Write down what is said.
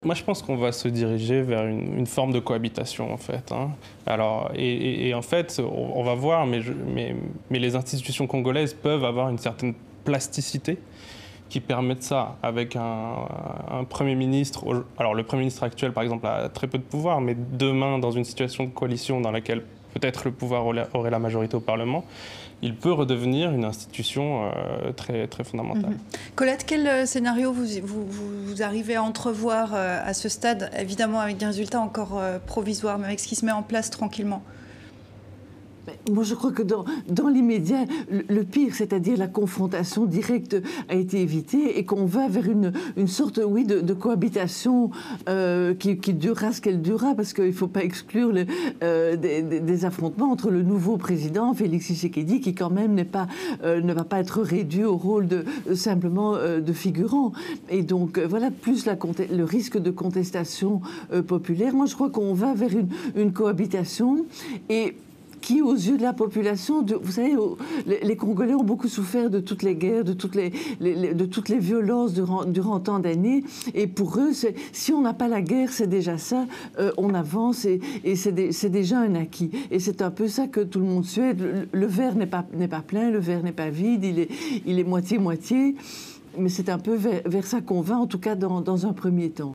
Moi, je pense qu'on va se diriger vers une forme de cohabitation, en fait. Alors, en fait, on va voir, mais les institutions congolaises peuvent avoir une certaine plasticité qui permettent ça, avec un Premier ministre. Alors, le Premier ministre actuel, par exemple, a très peu de pouvoir, mais demain, dans une situation de coalition dans laquelle peut-être le pouvoir aurait la majorité au Parlement, il peut redevenir une institution très, très fondamentale. Colette, quel scénario vous arrivez à entrevoir à ce stade, évidemment avec des résultats encore provisoires, mais avec ce qui se met en place tranquillement? Moi, je crois que dans l'immédiat, le pire, c'est-à-dire la confrontation directe, a été évité et qu'on va vers une sorte, oui, de cohabitation qui durera ce qu'elle durera, parce qu'il ne faut pas exclure des affrontements entre le nouveau président, Félix Tshisekedi, qui quand même ne va pas être réduit au rôle simplement de figurant. Et donc, voilà, plus le risque de contestation populaire. Moi, je crois qu'on va vers une cohabitation et qui, aux yeux de la population, vous savez, les Congolais ont beaucoup souffert de toutes les guerres, de toutes les violences durant tant d'années. Et pour eux, si on n'a pas la guerre, c'est déjà ça, on avance et c'est déjà un acquis. Et c'est un peu ça que tout le monde souhaite. Le verre n'est pas plein, le verre n'est pas vide, il est moitié-moitié. Mais c'est un peu vers ça qu'on va, en tout cas dans un premier temps.